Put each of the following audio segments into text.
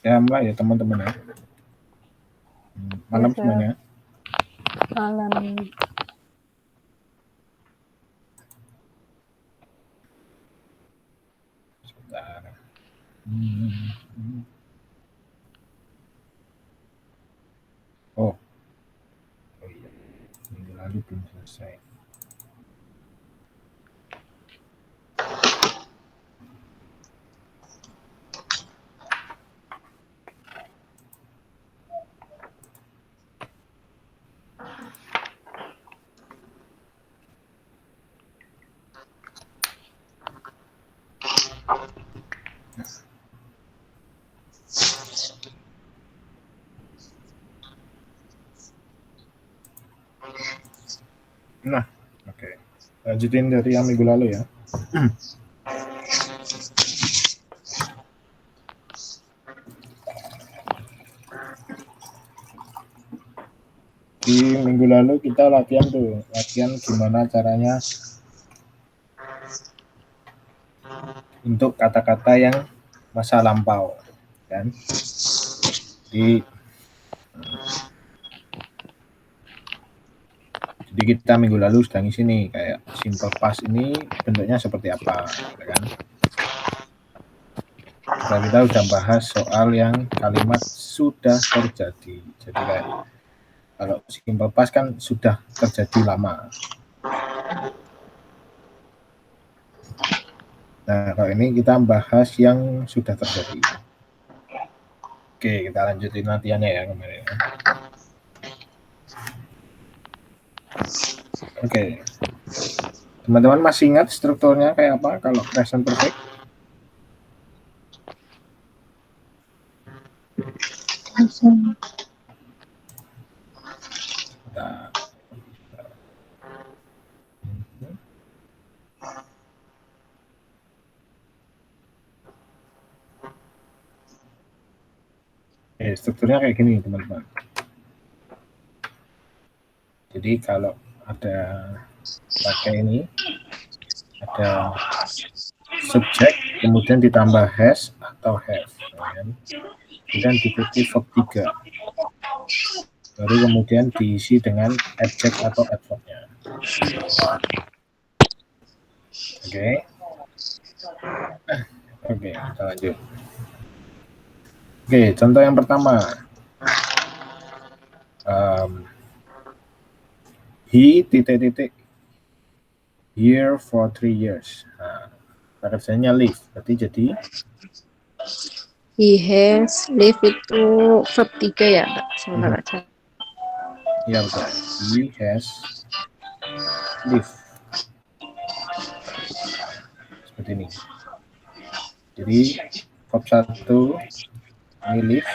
Ya, mulai ya teman-teman ya. Malam Yes, semuanya. Malam. Sebentar. Oh iya, minggu lalu belum selesai. Nah, oke. Lanjutin dari yang minggu lalu ya. Di minggu lalu kita latihan gimana caranya untuk kata-kata yang masa lampau, kan? Jadi kita minggu lalu sudah ngisi nih kayak simple past ini bentuknya seperti apa, kan? Kita udah bahas soal yang kalimat sudah terjadi. Jadi kayak kalau simple past kan sudah terjadi lama. Nah, kalau ini kita bahas yang sudah terjadi. Oke, kita lanjutin latihannya ya kemarin. Oke. Teman-teman masih ingat strukturnya kayak apa kalau present perfect? Nah, strukturnya kayak gini teman-teman. Jadi kalau ada pakai ini, ada subjek, kemudian ditambah has atau have, kemudian diikuti verb 3, baru kemudian diisi dengan adject atau adverb-nya. Oke. Oke, kita lanjut. Oke, contoh yang pertama. He titik-titik here for 3 years. Nah, kerjanya live, berarti jadi He has lived itu verb 3 ya, Mbak? Sebentar aja. Iya betul. He has lived. Seperti ini. Jadi verb 1 ini live,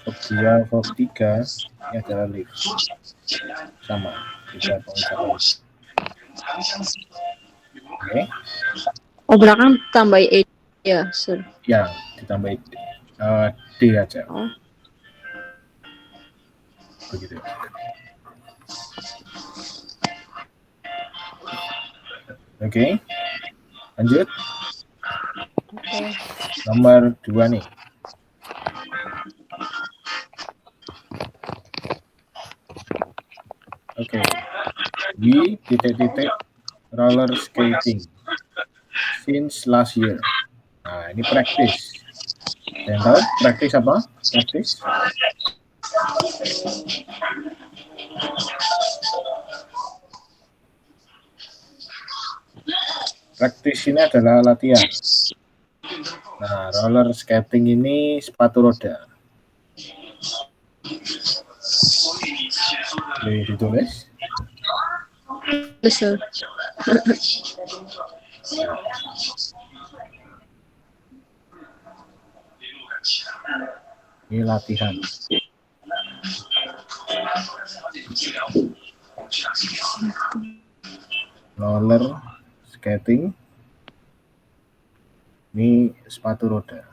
verb 2, verb 3 ini adalah live. Sama, beda pengucapan. Oke. Oh, belakang tambah e ya, sir. Ya, ditambah D aja. Oh. Begitu. Oke. Lanjut. Nomor 2 nih. Oke. We titik-titik roller skating since last year. Nah, ini practice. Yang tahu practice apa? Practice? Practice ini adalah latihan. Nah, roller skating ini sepatu roda. Boleh ditulis? Betul. Ini latihan. Roller skating ini sepatu roda.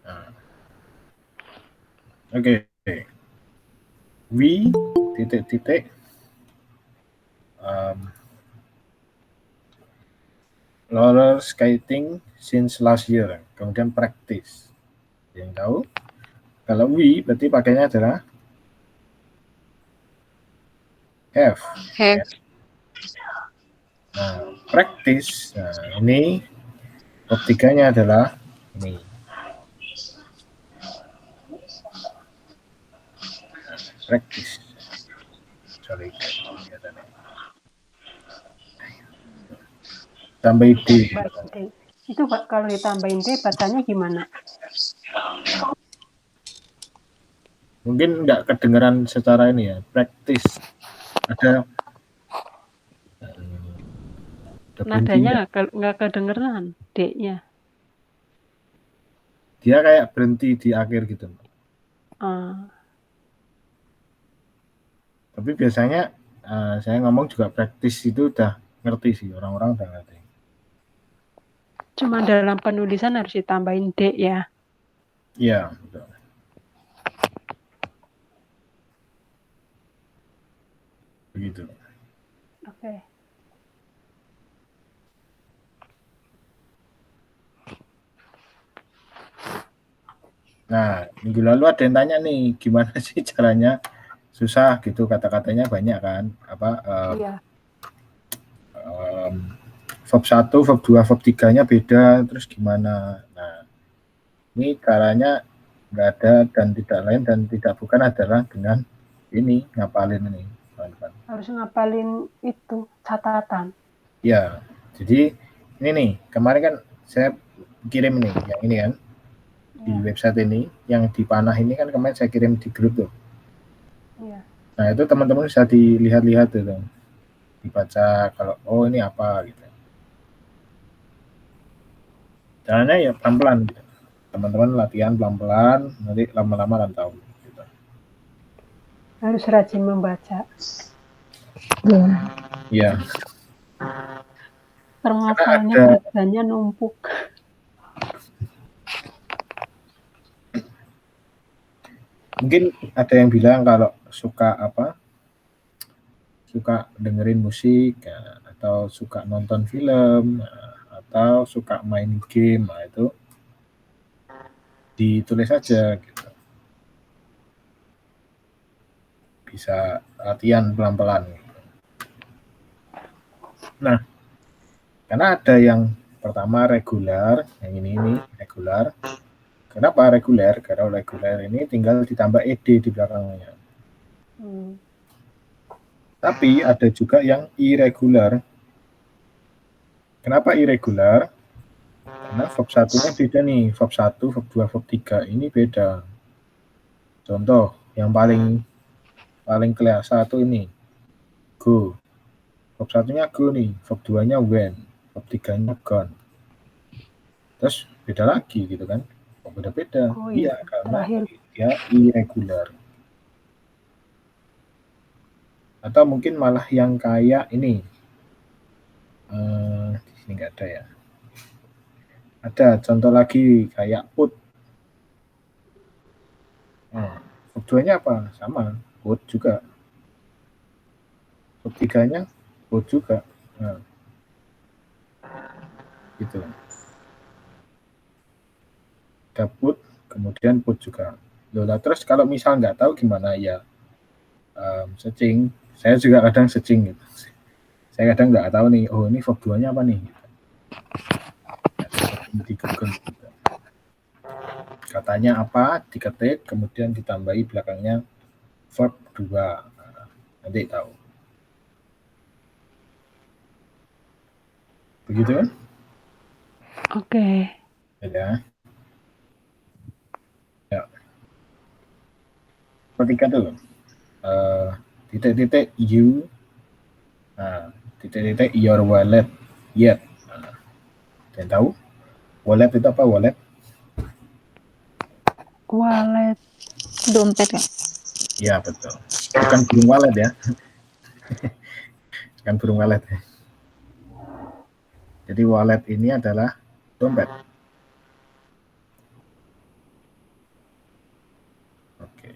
Nah. Oke. We titik-titik roller skating since last year. Kemudian practice. Yang tahu? Kalau we berarti pakainya adalah have. Have. Nah, practice. Nah, ini verb 3-nya adalah ini. Practice. Sorry. Tambah D. Itu kalau ditambahin D bacanya gimana? Mungkin nggak kedengeran secara ini ya. Practice. Ada nadanya nggak kedengeran D-nya. Dia kayak berhenti di akhir gitu. Tapi biasanya saya ngomong juga practice itu udah ngerti sih, orang-orang udah ngerti. Cuma dalam penulisan harus ditambahin D ya? Iya, betul. Begitu. Oke. Nah, minggu lalu ada yang tanya nih, gimana sih caranya susah gitu, kata-katanya banyak kan? Iya. Verb 1, verb 2, verb 3-nya beda, terus gimana? Nah, ini caranya nggak ada dan tidak lain dan tidak bukan adalah dengan ini, ngapalin ini. Teman-teman. Harus ngapalin itu, catatan. Ya, jadi ini nih, kemarin kan saya kirim nih, yang ini kan, di website ini, yang di panah ini kan kemarin saya kirim di grup tuh. Iya. Nah, itu teman-teman bisa dilihat-lihat tuh, dibaca kalau, oh ini apa, gitu. Caranya ya pelan-pelan, gitu. Teman-teman latihan pelan-pelan, nanti lama-lama akan tahu. Gitu. Harus rajin membaca. Iya. Permasalahannya bacanya numpuk. Mungkin ada yang bilang kalau suka dengerin musik ya, atau suka nonton film atau suka main game, nah itu ditulis aja gitu. Bisa latihan pelan-pelan. Nah, karena ada yang pertama regular, yang ini regular. Kenapa reguler? Karena reguler ini tinggal ditambah ed di belakangnya. Tapi ada juga yang irregular. Kenapa irregular? Karena verb 1-nya beda nih. Verb 1, verb 2, verb 3 ini beda. Contoh, yang paling kelihatan satu ini. Go. Verb 1-nya go nih. Verb 2-nya when. Verb 3-nya gone. Terus beda lagi gitu kan. Beda-beda. Iya, karena dia irregular. Atau mungkin malah yang kayak ini. Di sini nggak ada ya. Ada contoh lagi kayak put. Verb 2-nya apa? Sama. Put juga. Verb 3-nya put juga. Nah. Gitu. Ada put, kemudian put juga. Lola, terus kalau misal nggak tahu gimana ya searching. Saya juga kadang searching gitu. Saya kadang nggak tahu nih, oh ini verb 2-nya apa nih? Gitu. Di Google gitu. Katanya apa, diketik, kemudian ditambahi belakangnya verb 2. Nah, nanti tahu. Begitu kan? Oke. Ya. Ya. Ketika tuh titik-titik you, nah, titik-titik your wallet yet. Nah, yang tahu wallet itu apa? Wallet Dompet kan? Ya betul. Bukan burung walet ya. Bukan burung walet. Jadi wallet ini adalah dompet. Oke.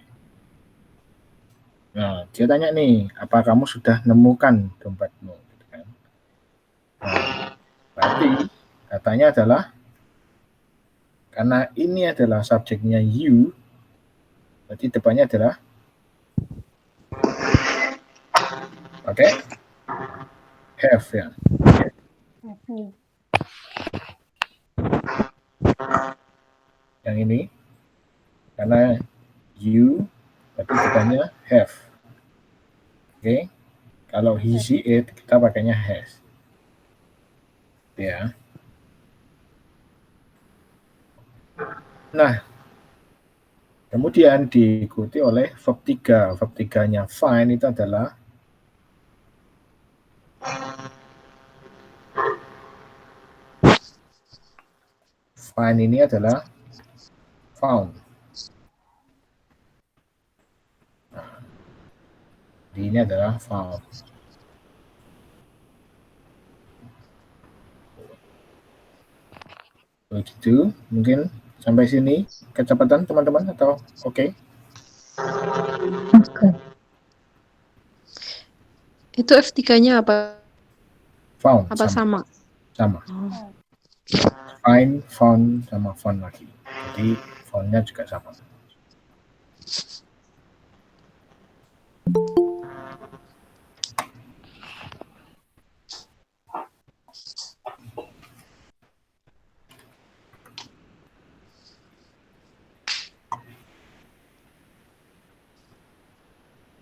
Nah, Dia tanya nih, apa kamu sudah nemukan dompetmu? Gitu kan. Nah, berarti katanya adalah karena ini adalah subjeknya you, berarti depannya adalah pakai have ya. Happy. Yang ini karena you berarti depannya have. Oke. Kalau he, she, it kita pakainya has. Ya. Nah, kemudian diikuti oleh verb 3. Verb 3-nya find itu adalah find ini adalah found. Ini adalah found. Begitu, mungkin sampai sini kecepatan teman-teman atau oke? Oke. Itu F3-nya apa? Found Apa sama? sama. Oh. Find, found sama found lagi. Jadi found-nya juga sama.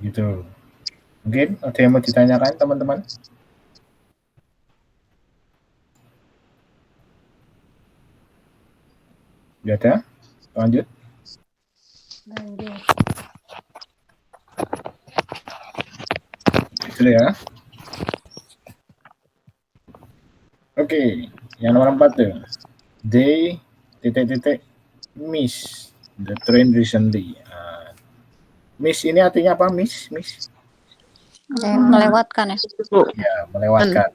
Gitu. Mungkin ada yang mau ditanyakan teman-teman? Ya ada? Lanjut. Lanjut. Gitu ya. Oke, yang nomor 4 tuh. They miss the train recently. Miss ini artinya apa? Miss? Melewatkan ya. Ya, melewatkan.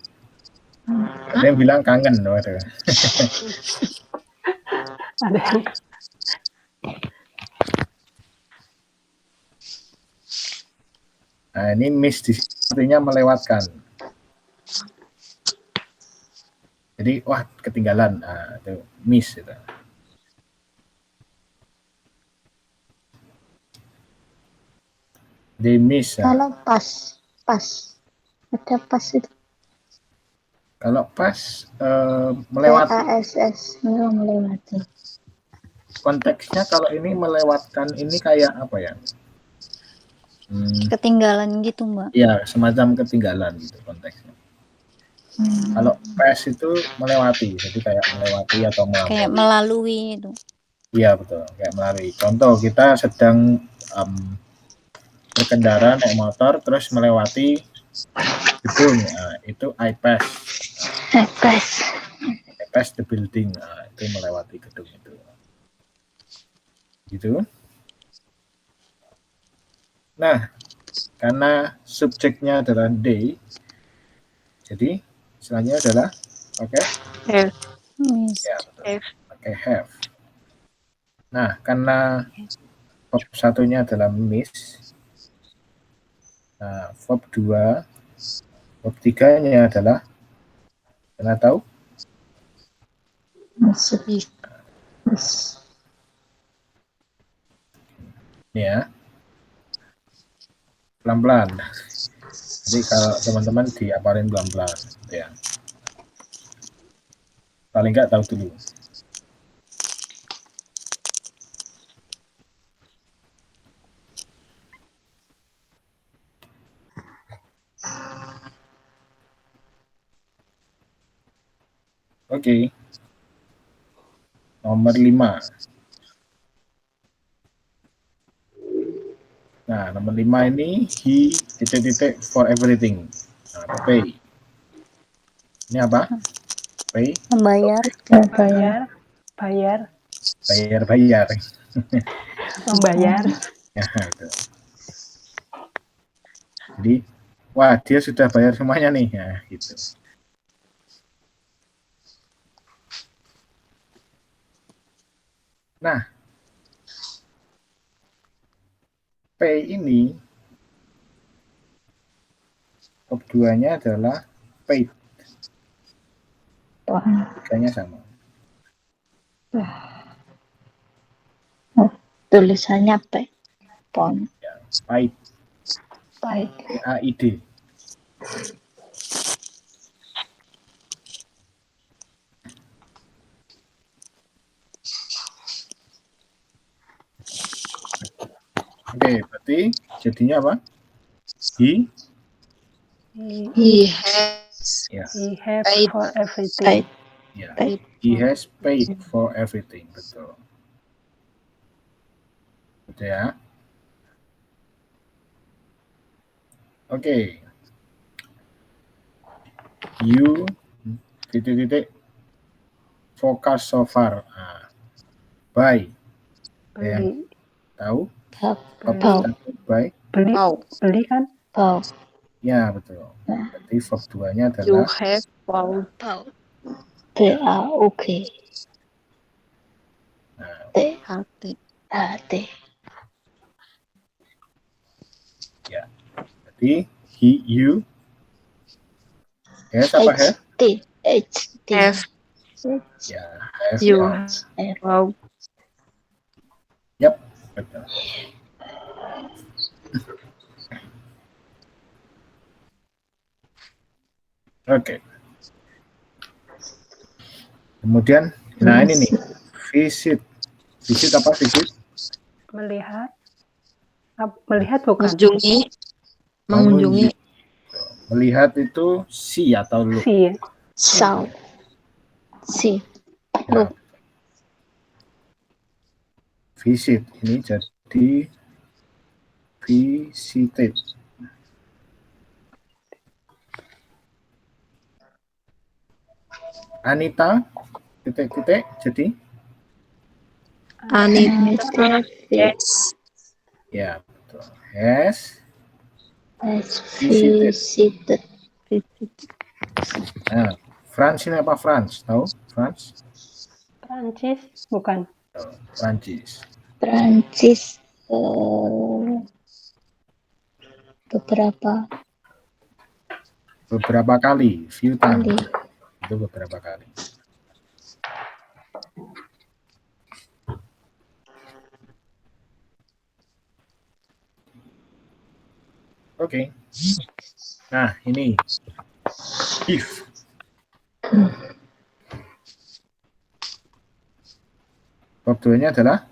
Ada yang bilang kangen. Waduh. Ada yang Nah, ini miss di sini artinya melewatkan. Jadi, wah ketinggalan. Nah, itu miss. Gitu. They miss. Kalau pas ada pas itu. Kalau pas melewati. PASS melewati. Konteksnya kalau ini melewatkan ini kayak apa ya? Ketinggalan gitu Mbak. Ya, semacam ketinggalan gitu konteksnya. Kalau pass itu melewati, jadi kayak melewati atau melampaui. Kayak melalui itu. Iya betul, kayak melalui. Contoh kita sedang berkendara naik motor terus melewati gedung, itu I pass. I pass the building, itu melewati gedung itu. Gitu. Nah, karena subjeknya adalah they, jadi selanjutnya adalah pakai Have. ya, betul. Pakai have. Nah, karena verb satunya adalah miss, nah, verb 2, verb 3-nya adalah pernah tahu? Ini ya. Pelan-pelan. Jadi kalau teman-teman diapalin pelan-pelan. Ya. Paling nggak tahu dulu. Oke. Nomor 5. Nah, nomor 5 ini he for everything. Nah, pay. Ini apa? Pay. Membayar. bayar. Bayar. Membayar. Ya, itu. Jadi, wah dia sudah bayar semuanya nih. Ya, gitu. Nah, pay ini 2-nya adalah paid. Pon. Tiganya sama. Tulisannya P. Pon. Paid. Baik. PAID. Oke, berarti jadinya apa? He, He has Ya, he have paid. for everything. Baik. ya. Paid. He has paid for everything. Betul. Betul ya. Oke. You titik-titik focus so far. Nah, buy. Yang Beli, tahu? Bau. Verb Bau. satu buy. beli, Wow. beli kan? Bau. Ya, betul. Berarti verb 2-nya You adalah have bought. Bau. BAUG. nah, T. Hati. A. T. ya. Berarti he, you. Has apa have? H. T. H. T. Have. Ya, have. You Ya. have bought. Yap, betul. Oke. Kemudian, nah ini nih, visit. Visit apa visit? Melihat. Melihat bukan? Mengunjungi. Mengunjungi. Melihat itu see atau look. Si, Saw. Si. Ya. Visit ini jadi visited. Anita titik-titik jadi Anita yes. ya betul. Has Has visited. visited. Nah, France ini apa France? Tahu? France? Prancis bukan? Prancis. Prancis. Beberapa Kali, few times. kali. Itu beberapa kali. Oke. Nah, ini give. Verb 2-nya adalah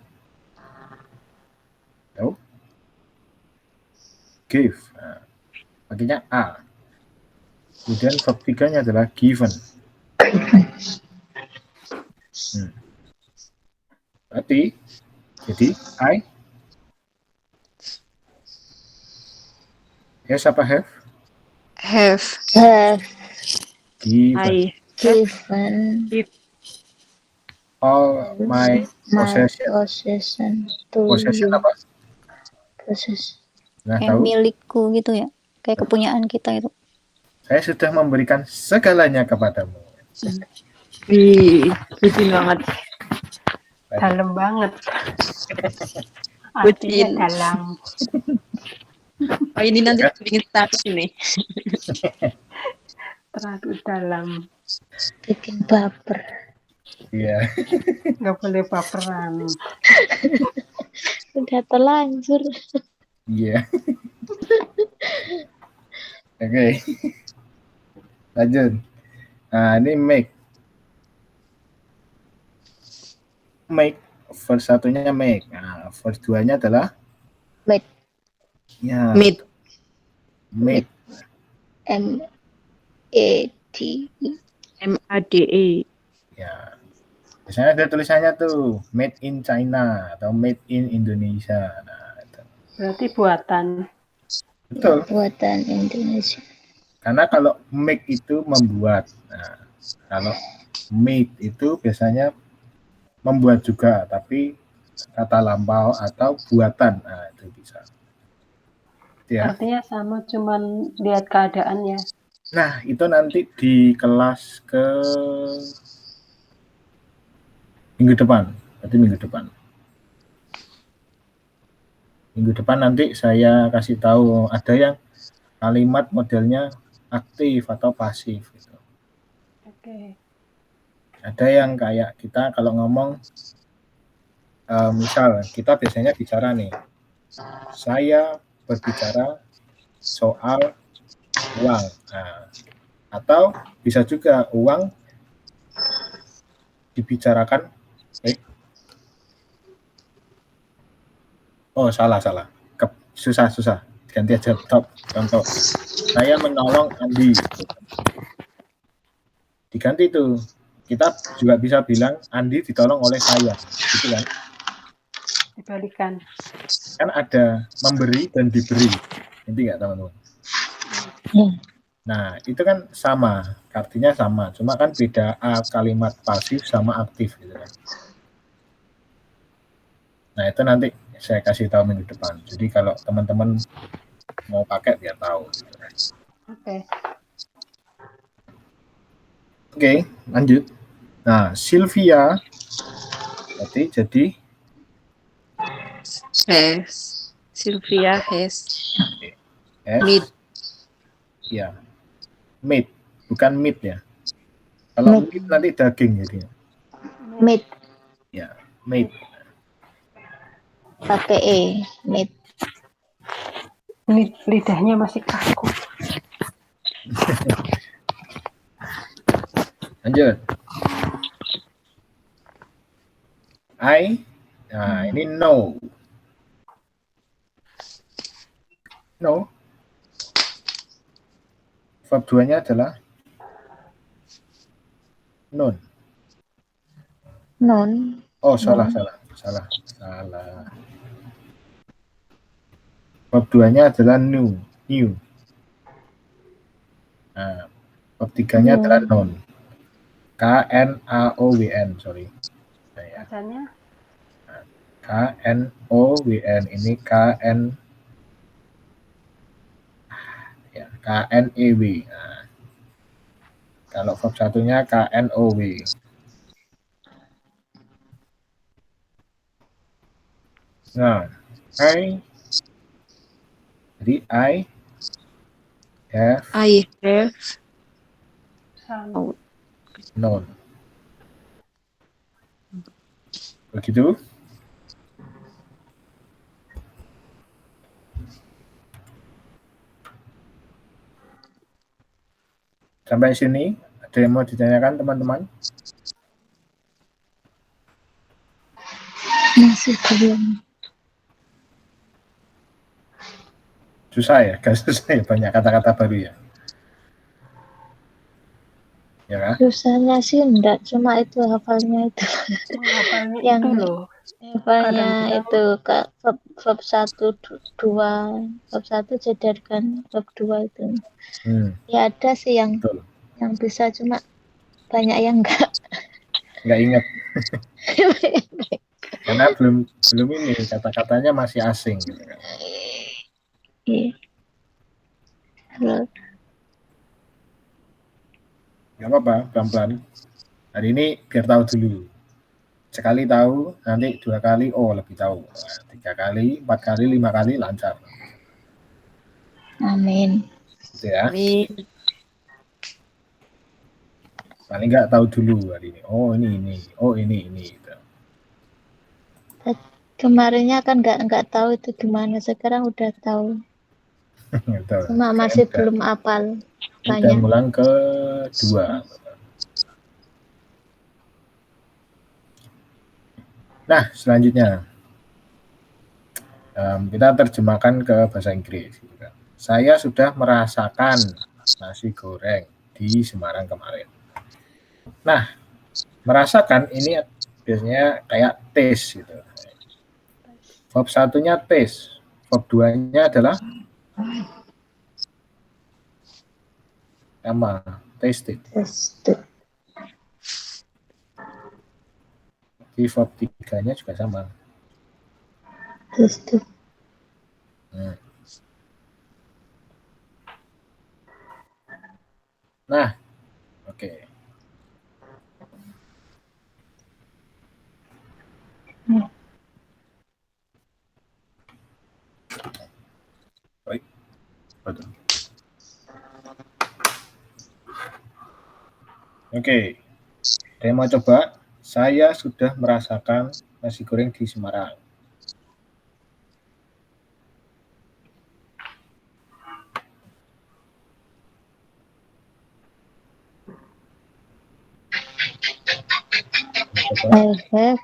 tahu? Give. Nah, pakainya A. Kemudian verb 3-nya adalah given. Berarti jadi I yes apa have? Have. Given. I Given All my possession. possession to Possession you. apa? Possession. Nah, Kayak tahu? milikku gitu ya, kayak kepunyaan kita itu. Saya sudah memberikan segalanya kepadamu. Wih, bucin banget. Dalam banget. Bucin. Artinya dalam. Oh ini nanti bikin status ini. Terlalu dalam. Bikin baper. Iya. Nggak boleh baperan. Udah terlanjur. Iya. Oke. Lanjut. Nah, ini make. Make. Verse 1-nya make. Nah, verse 2-nya adalah Made. ya. Meet. Make. M-A-D. MADE. Ya. Biasanya ada tulisannya tuh made in China atau made in Indonesia. Nah, itu. Berarti buatan. Betul. Buatan Indonesia. Karena kalau make itu membuat. Nah, kalau made itu biasanya membuat juga, tapi kata lampau atau buatan. Nah, itu bisa. Ya. Artinya sama, cuman lihat keadaannya. Nah, itu nanti di kelas ke minggu depan. Berarti minggu depan. Minggu depan nanti saya kasih tahu ada yang kalimat modelnya aktif atau pasif gitu. Oke. Ada yang kayak kita kalau ngomong misal kita biasanya bicara nih, saya berbicara soal uang. Nah, atau bisa juga uang dibicarakan salah. Susah. Ganti aja top. Contoh, saya menolong Andi. Diganti tuh. Kita juga bisa bilang Andi ditolong oleh saya. Gitu kan? Dibalikan. Kan ada memberi dan diberi. Ngerti nggak teman-teman? Nah, itu kan sama. Artinya sama. Cuma kan beda kalimat pasif sama aktif gitu kan. Nah, itu nanti saya kasih tahu minggu depan. Jadi kalau teman-teman mau pakai biar tahu. Oke. Oke, lanjut. Nah, Sylvia jadi Has. Sylvia has S, meat. ya, meat, bukan meat ya. Kalau Meat. meat nanti daging jadi. Meat. Ya, meat. Pakai E. Meat. Lidahnya masih kaku. Lanjut. Nah ini no. No. Verb 2-nya adalah non. Non. Oh, salah. Verb 2-nya adalah new. Nah, verb 3-nya adalah non. KNAOWN, sorry. Nah, ya. Bacanya KNOWN ini KNEW. Nah, kalau verb satunya KNOW. Nah, jadi I have sama. known. Begitu? Sampai sini, ada yang mau ditanyakan teman-teman? Masih belum. Susah ya? Gak susah ya? Banyak kata-kata baru ya? Ya kan? Susahnya sih enggak, cuma itu hafalnya itu. Hafalnya Yang itu loh. hafalnya Kadang-kadang itu verb 1, 2. Verb 1 jadikan verb 2 itu. Ya ada sih yang Betul. yang bisa, cuma banyak yang enggak. Nggak ingat. Karena belum ini kata-katanya masih asing gitu kan. Iya. Halo. Nggak apa-apa, pelan-pelan. Hari ini biar tahu dulu. Sekali tahu, nanti 2 kali, lebih tahu. 3 kali, 4 kali, 5 kali, lancar. Amin. Gitu ya. Amin. Paling nggak tahu dulu hari ini. Ini. Gitu. Kemarinnya kan nggak tahu itu gimana, sekarang udah tahu. Gitu. Cuma masih belum hafal Udah banyak. ngulang kedua. Nah, selanjutnya kita terjemahkan ke bahasa Inggris. Saya sudah merasakan nasi goreng di Semarang kemarin. Nah, merasakan ini biasanya kayak taste gitu. Verb satunya taste, verb 2-nya adalah sama, tasted. Di verb 3-nya juga sama. Nah, oke. Baik. Betul. Oke. Ada yang mau coba? Saya sudah merasakan nasi goreng di Semarang. Coba. I have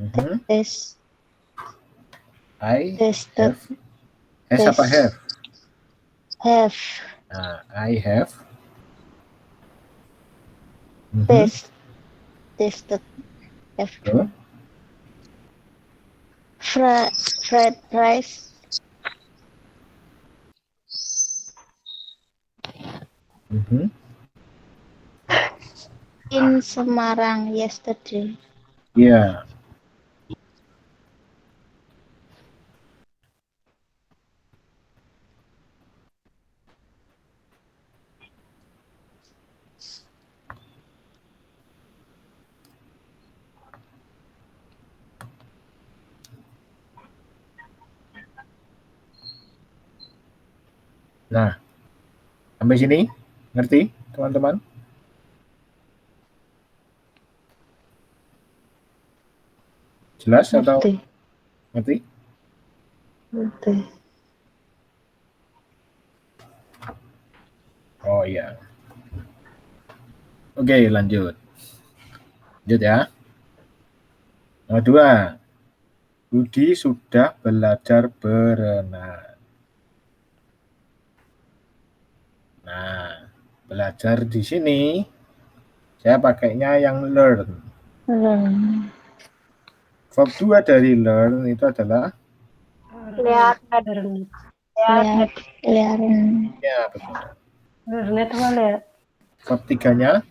Mhm. taste I tasted have. Apa have? have Nah, I have. Mhm. tasted have Betul. fried rice Mhm. in Semarang yesterday. Iya. Nah, sampai sini ngerti, teman-teman? Jelas atau ngerti? Ngerti. Oh iya. Oke, lanjut. Lanjut ya. Nomor 2. Budi sudah belajar berenang. Nah, belajar di sini saya pakainya yang learn. Verb 2 dari learn itu adalah Lihat. ya betul. Learn itu apa ya? Verb 3-nya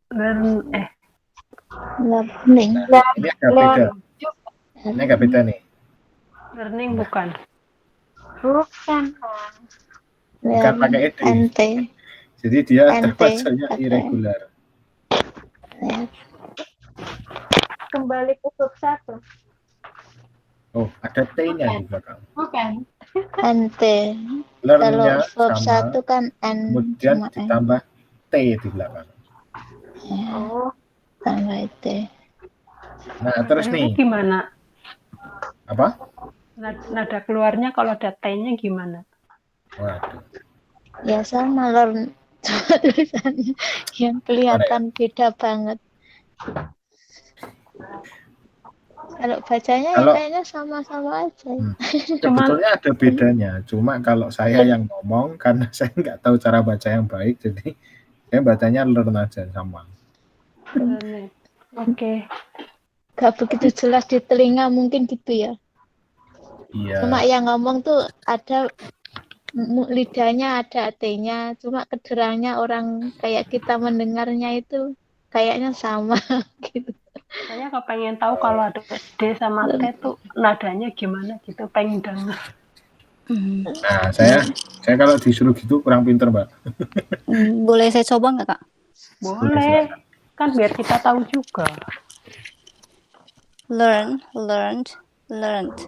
Learning. ini agak beda. Ini agak beda nih. Learning bukan. Bukan pakai ed. Ente. Jadi dia Ente. bacanya irregular. Kembali ke verb 1. Oh, ada T-nya di belakang. Ente. Learn-nya Kalau verb sama, 1 kan N kemudian sama N. ditambah T di belakang. Tambah itu. Nah, terus nih. Gimana? Apa? Nada keluarnya kalau ada T-nya gimana? Waduh. Ya sama learn. Tulisannya yang kelihatan beda banget. Kalau bacanya ya kayaknya sama-sama aja. Sebetulnya ada bedanya. Cuma kalau saya yang ngomong, karena saya nggak tahu cara baca yang baik, jadi saya bacanya learn aja sama. Oke. Gak begitu jelas di telinga mungkin gitu ya. Iya. Cuma yang ngomong tuh ada lidahnya ada T-nya, cuma kedengarannya orang kayak kita mendengarnya itu kayaknya sama gitu. Saya kepengen tahu kalau ada D sama T tuh nadanya gimana gitu, pengen denger. Nah, saya kalau disuruh gitu kurang pinter, Mbak. Boleh saya coba nggak, Kak? Boleh. Kan biar kita tahu juga. Learn, learned, learned.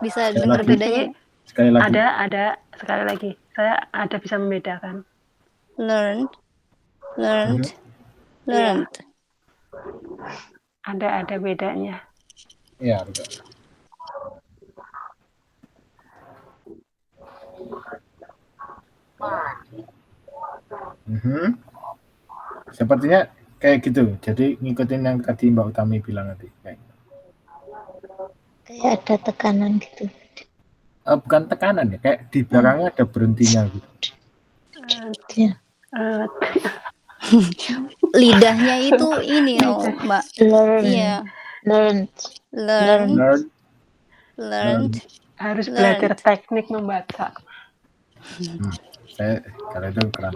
Bisa dengar bedanya? Sekali lagi. Ada. Sekali lagi. Saya ada bisa membedakan. Learned, learned, learned. Ada bedanya. Iya, betul. Sepertinya kayak gitu. Jadi ngikutin yang tadi Mbak Utami bilang tadi. Kayak ada tekanan gitu. Bukan tekanan ya, kayak di belakangnya ada berhentinya gitu. Lidahnya itu ini loh, Mbak. Iya. Learned. Harus belajar teknik membaca. Saya kalau itu kurang.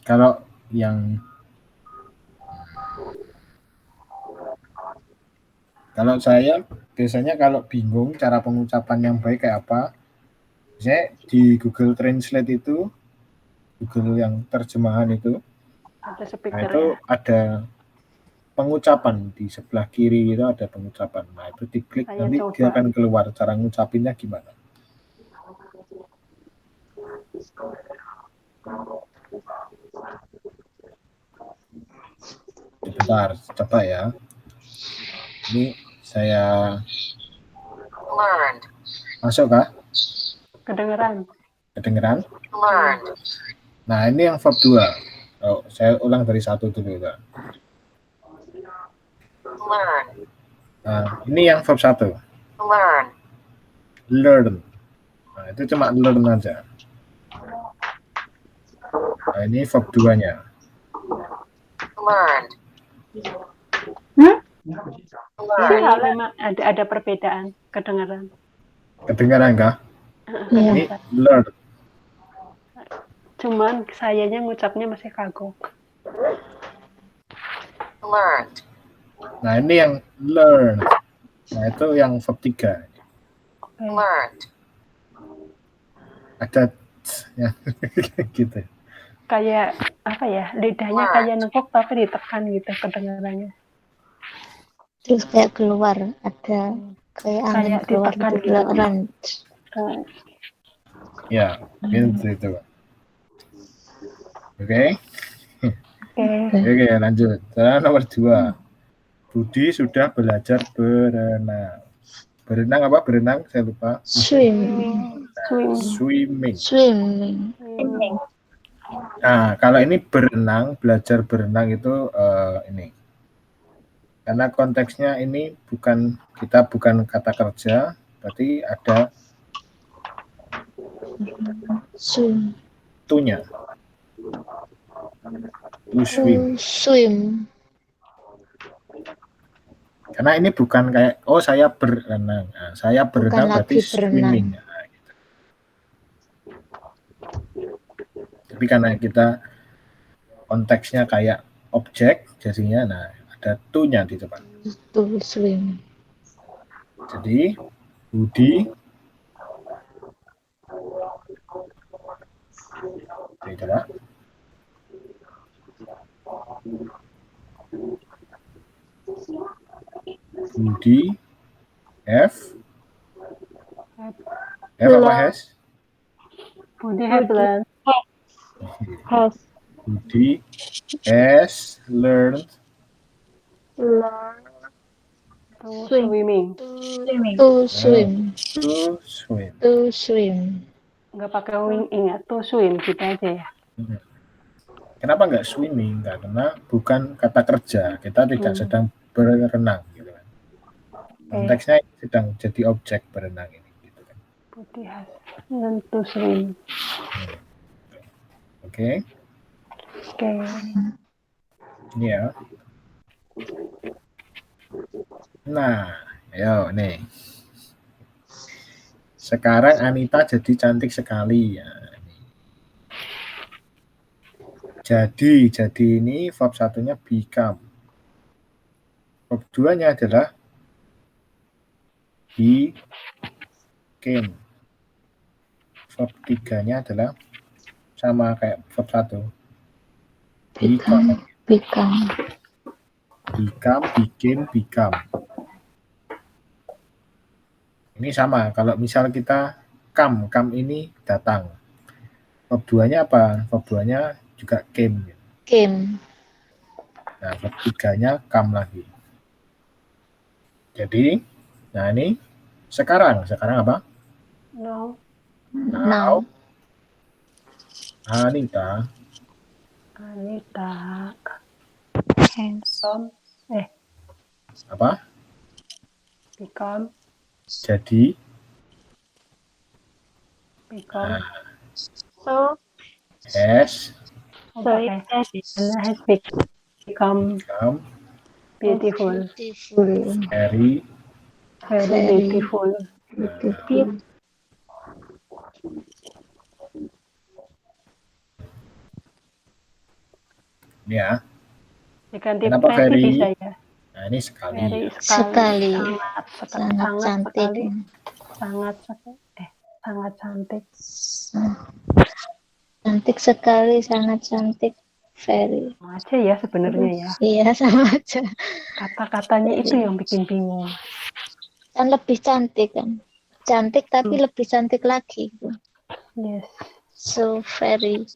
Kalau yang kalau saya biasanya kalau bingung cara pengucapan yang baik kayak apa, saya di Google Translate itu, Google yang terjemahan itu, Ada nah itu ada pengucapan di sebelah kiri itu ada pengucapan. Nah, itu diklik Saya nanti dia coba. akan keluar. Cara ngucapinnya gimana? Sebentar, coba ya. Ini saya masuk kah? Kedengeran. Kedengeran? Nah, ini yang verb 2. Oh, saya ulang dari 1 dulu. Kak. Nah, ini yang verb 1. Learn. Nah, itu cuma learn aja. Nah, ini verb 2-nya. Iya, memang ada perbedaan kedengeran. Kedengaran kah? Iya. Ini learn. Cuman sayanya ngucapnya masih kagok. Nah, ini yang learn. Nah, itu yang verb 3. Ada ya, gitu. Kayak apa ya? Lidahnya kayak nengkok tapi ditekan gitu kedengarannya. Terus kayak keluar, ada kayak angin Kayak keluar ditekan gitu. gitu. Run. Ya, itu. Oke. Oke, lanjut. Cara nomor 2. Budi sudah belajar berenang. Berenang apa? Berenang? Saya lupa. Swimming. Swimming. Nah, kalau ini berenang, belajar berenang itu ini. Karena konteksnya ini bukan kata kerja, berarti ada to-nya. To swim. Karena ini bukan kayak saya berenang. Nah, saya berenang Bukan berarti lagi berenang. swimming. Nah, gitu. Tapi karena kita konteksnya kayak objek, jadinya nah ada to-nya di depan. To swim. Jadi Budi coba. Budi F apa has? Budi has learned. Budi has learned Swimming. To swim. To swim. Nggak pakai wing ya, to swim gitu aja ya. Kenapa nggak swimming? Karena bukan kata kerja. Kita tidak sedang berenang, gitu kan. Konteksnya sedang jadi objek berenang ini, gitu kan. Budi has learned to swim. Oke. Ini ya. Nah, ayo nih. Sekarang Anita jadi cantik sekali ya. Jadi ini verb 1-nya become. Verb 2-nya adalah became. Verb 3-nya adalah sama kayak verb 1. Become, became. Ini sama, kalau misal kita come ini datang. Verb 2-nya apa? Verb 2-nya juga came. Nah, verb 3-nya come lagi. Jadi, nah ini sekarang apa? Now. Anita apa? Become. Jadi has become beautiful. Very beautiful. Ya. Diganti Kenapa very? bisa ya? Nah, ini sekali. Very Sekali. Sangat cantik. Sangat cantik. Cantik sekali, sangat cantik. Very. Sama aja ya sebenarnya ya. Iya, sama aja. Kata-katanya itu yang bikin bingung. Kan lebih cantik kan. Cantik tapi lebih cantik lagi. Yes. So very.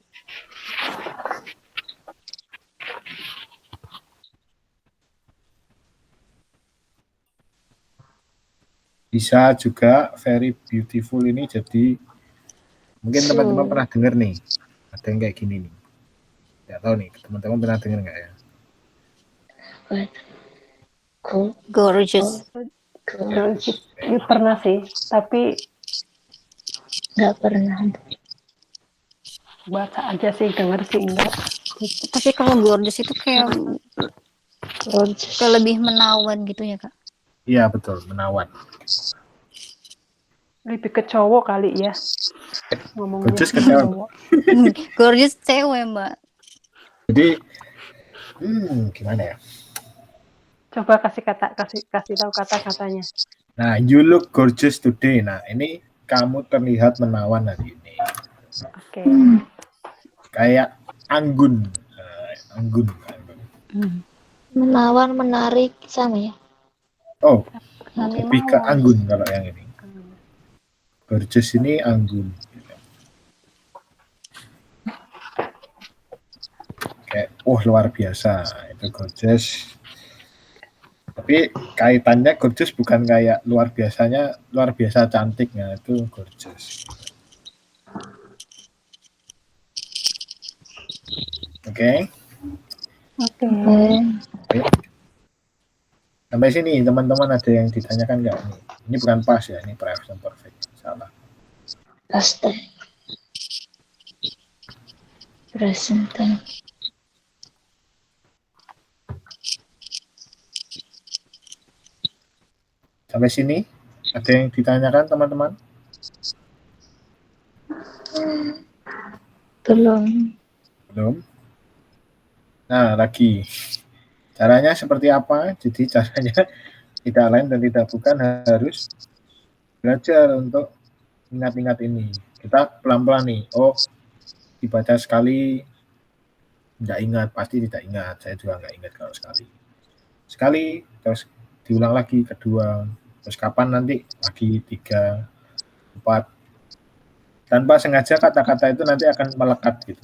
Bisa juga very beautiful ini jadi mungkin So. teman-teman pernah dengar nih. Ada yang kayak gini nih. Nggak tahu nih, teman-teman pernah dengar nggak ya? What? Cool. Gorgeous. Gorgeous. Ini pernah sih, tapi Nggak pernah. baca aja sih, denger sih enggak. Tapi kalau gorgeous itu kayak Gorgeous. lebih menawan gitu ya, Kak. Iya betul, menawan. Lebih ke cowok kali ya. Ngomongnya Gorgeous ke ke cewek. cowok. Gorgeous cewek, Mbak. Jadi gimana ya? Coba kasih tahu kata-katanya. Nah, you look gorgeous today. Nah, ini kamu terlihat menawan hari ini. Oke. Kayak anggun. Anggun. Menawan, menarik, sama ya? Oh, Kami lebih ke mawar. anggun kalau yang ini. Gorgeous ini anggun. Kayak, luar biasa. Itu gorgeous. Tapi kaitannya gorgeous bukan kayak luar biasa cantiknya, itu gorgeous. Oke. Oke. Sampai sini teman-teman ada yang ditanyakan nggak? Ini bukan pas ya, ini present perfect. Salah. Pasti. Present. Sampai sini ada yang ditanyakan teman-teman? Belum. Nah, lagi caranya seperti apa? Jadi caranya tidak lain dan tidak bukan, harus belajar untuk ingat-ingat ini. Kita pelan-pelan nih. Dibaca sekali tidak ingat, pasti tidak ingat. Saya juga nggak ingat kalau sekali, terus diulang lagi kedua, terus kapan nanti lagi 3, 4. Tanpa sengaja kata-kata itu nanti akan melekat gitu.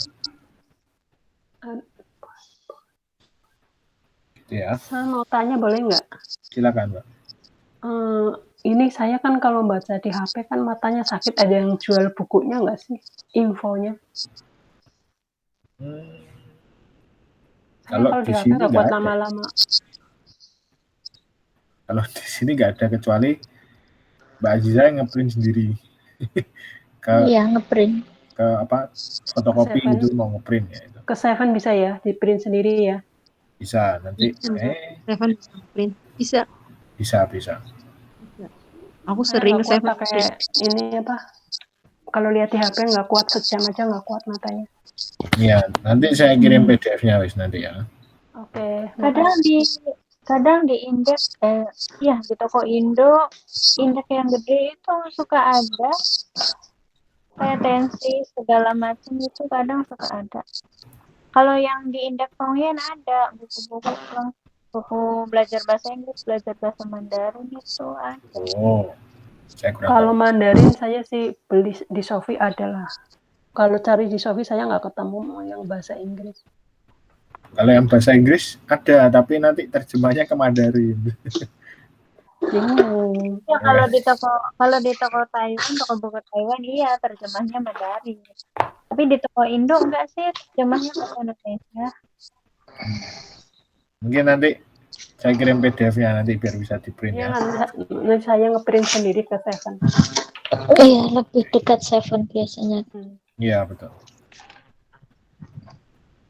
Gitu ya. Saya mau tanya boleh nggak? Silakan, Mbak. Ini saya kan kalau baca di HP kan matanya sakit. Ada yang jual bukunya nggak sih? Infonya? Kalau di di HP sini nggak nggak kuat ada. lama-lama. Kalau di sini nggak ada, kecuali Mbak Aziza yang ngeprint sendiri. Iya, ngeprint. Ke fotokopi Seven. gitu mau ngeprint ya itu. Ke Seven bisa ya, di print sendiri ya? Bisa nanti. Seven print. Bisa. Bisa. Aku Saya sering nggak kuat Seven pakai print. ini apa? Kalau lihat di HP nggak kuat, sejam aja nggak kuat matanya. Iya, nanti saya kirim PDF-nya wis nanti ya. Oke. Kadang di indeks di toko Indo, indeks yang gede itu suka ada kayak tensi segala macam itu kadang suka ada. Kalau yang di indeks Tongyen ada buku belajar bahasa Inggris, belajar bahasa Mandarin itu ada. Saya kurang Kalau tahu. Mandarin saya sih beli di Shopee adalah. Kalau cari di Shopee saya nggak ketemu yang bahasa Inggris. Kalau yang bahasa Inggris ada, tapi nanti terjemahnya ke Mandarin. Bingung. Ya kalau di toko Taiwan, toko buku Taiwan iya terjemahnya Mandarin. Tapi di toko Indo enggak sih terjemahnya bahasa Indonesia. Mungkin nanti saya kirim PDF-nya nanti biar bisa di print ya. Nanti saya ngeprint sendiri ke Seven. Iya, lebih dekat Seven biasanya. Iya, betul.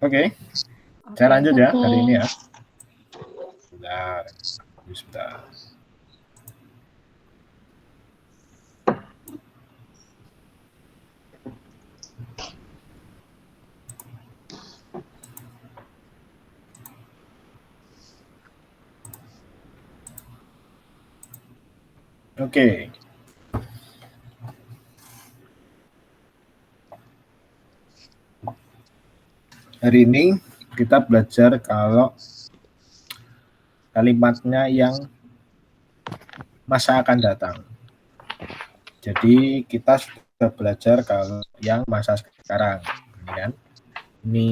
Oke. Saya lanjut ya hari ini ya. Sebentar. Oke. Hari ini kita belajar kalau kalimatnya yang masa akan datang. Jadi kita sudah belajar kalau yang masa sekarang, ini kan? Ini